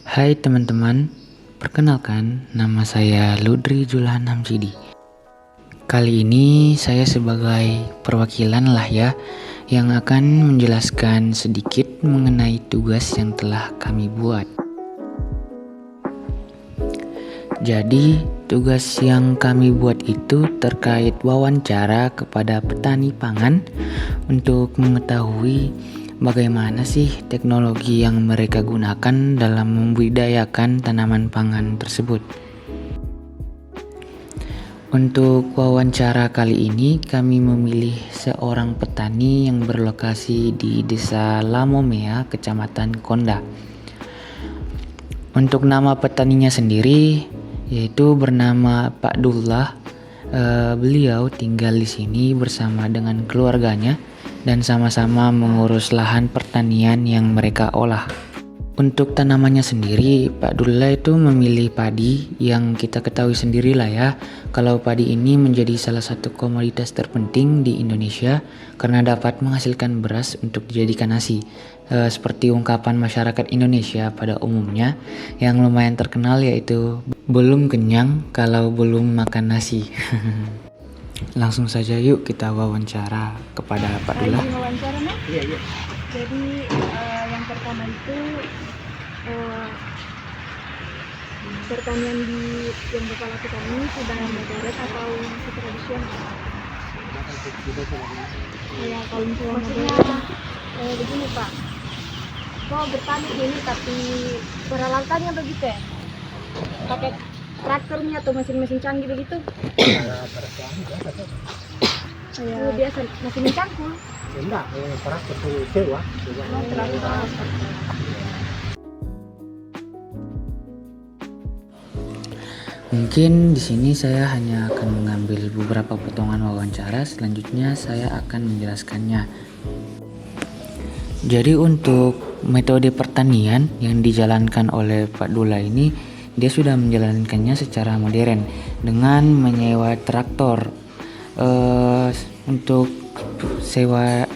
Hai teman-teman, perkenalkan nama saya Ludri Julhan Hamsidi. Kali ini saya sebagai perwakilan lah ya yang akan menjelaskan sedikit mengenai tugas yang telah kami buat. Jadi tugas yang kami buat itu terkait wawancara kepada petani pangan untuk mengetahui bagaimana sih teknologi yang mereka gunakan dalam membudidayakan tanaman pangan tersebut. Untuk wawancara kali ini kami memilih seorang petani yang berlokasi di Desa Lamomea, Kecamatan Konda. Untuk nama petaninya sendiri yaitu bernama Pak Dullah. Beliau tinggal di sini bersama dengan keluarganya dan sama-sama mengurus lahan pertanian yang mereka olah. Untuk tanamannya sendiri, Pak Dullah itu memilih padi yang kita ketahui sendirilah ya, kalau padi ini menjadi salah satu komoditas terpenting di Indonesia karena dapat menghasilkan beras untuk dijadikan nasi. Seperti ungkapan masyarakat Indonesia pada umumnya yang lumayan terkenal yaitu belum kenyang kalau belum makan nasi. Langsung saja yuk kita wawancara kepada Pak Dullah. Wawancara, Mas? Iya. Jadi yang pertama itu pertanian yang Bapak lakukan ini sudah modern atau masih tradisional? Ya, kalau misalnya modern, begini Pak, mau bertani gini tapi peralatannya begitu ya? Pakai traktornya atau mesin-mesin canggih begitu? Biasa mesin cangkul. Enggak, traktor sewa. Mungkin di sini saya hanya akan mengambil beberapa potongan wawancara, selanjutnya saya akan menjelaskannya. Jadi untuk metode pertanian yang dijalankan oleh Pak Dullah ini, dia sudah menjalankannya secara modern dengan menyewa traktor. Untuk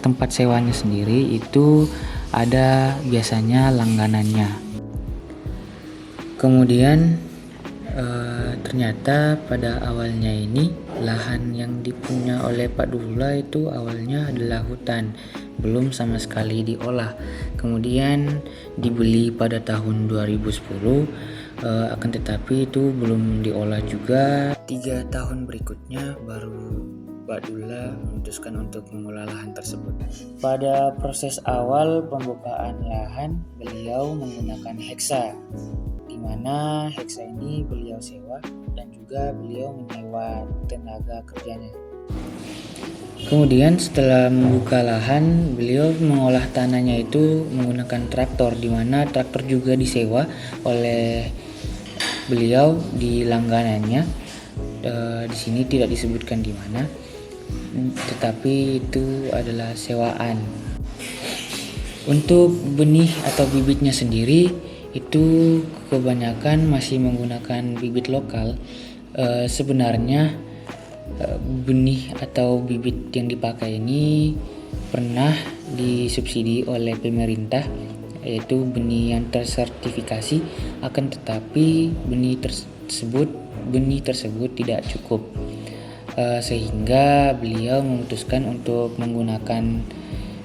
tempat sewanya sendiri itu ada biasanya langganannya. Kemudian ternyata pada awalnya ini lahan yang dipunya oleh Pak Dullah itu awalnya adalah hutan, belum sama sekali diolah. Kemudian dibeli pada tahun 2010, akan tetapi itu belum diolah juga. 3 tahun berikutnya baru Pak Dullah memutuskan untuk mengolah lahan tersebut. Pada proses awal pembukaan lahan, beliau menggunakan heksa, di mana heksa ini beliau sewa dan juga beliau menyewa tenaga kerjanya. Kemudian setelah membuka lahan, beliau mengolah tanahnya itu menggunakan traktor, di mana traktor juga disewa oleh beliau di langganannya. Di sini tidak disebutkan di mana, tetapi itu adalah sewaan. Untuk benih atau bibitnya sendiri itu kebanyakan masih menggunakan bibit lokal. Sebenarnya benih atau bibit yang dipakai ini pernah disubsidi oleh pemerintah, yaitu benih yang tersertifikasi, akan tetapi benih tersebut tidak cukup, sehingga beliau memutuskan untuk menggunakan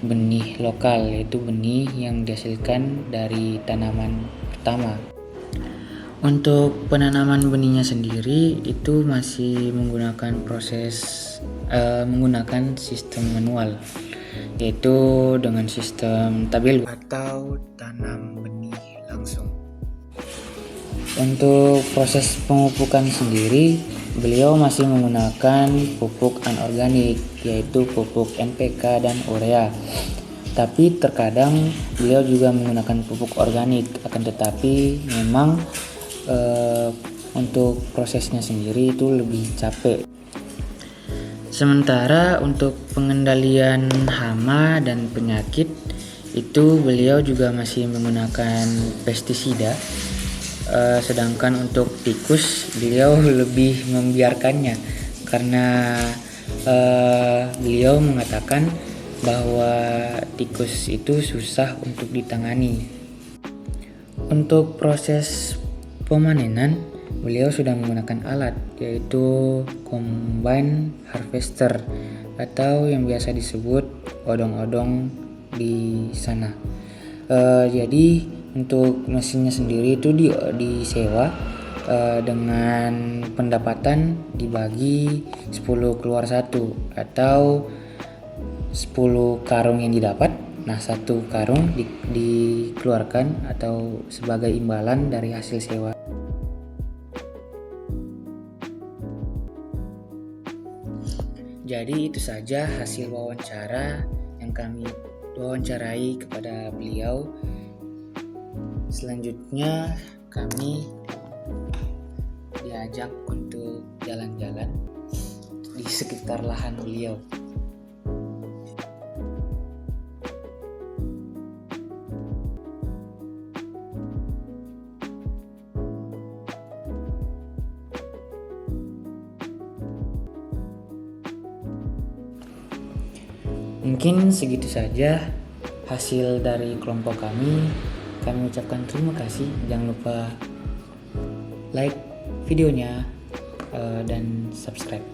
benih lokal, yaitu benih yang dihasilkan dari tanaman pertama. Untuk penanaman benihnya sendiri itu masih menggunakan menggunakan sistem manual, yaitu dengan sistem tabel atau tanam benih langsung. Untuk proses pemupukan sendiri, beliau masih menggunakan pupuk anorganik, yaitu pupuk NPK dan urea. Tapi terkadang beliau juga menggunakan pupuk organik, akan tetapi memang untuk prosesnya sendiri itu lebih capek. Sementara untuk pengendalian hama dan penyakit itu beliau juga masih menggunakan pestisida. Sedangkan untuk tikus beliau lebih membiarkannya karena beliau mengatakan bahwa tikus itu susah untuk ditangani. Untuk proses pemanenan, beliau sudah menggunakan alat yaitu combine harvester atau yang biasa disebut odong-odong di sana. Jadi untuk mesinnya sendiri itu disewa dengan pendapatan dibagi 10 keluar 1 atau 10 karung yang didapat. Nah, 1 karung dikeluarkan atau sebagai imbalan dari hasil sewa. Jadi itu saja hasil wawancara yang kami wawancarai kepada beliau. Selanjutnya kami diajak untuk jalan-jalan di sekitar lahan beliau. Mungkin segitu saja hasil dari kelompok kami. Kami ucapkan terima kasih. Jangan lupa like videonya dan subscribe.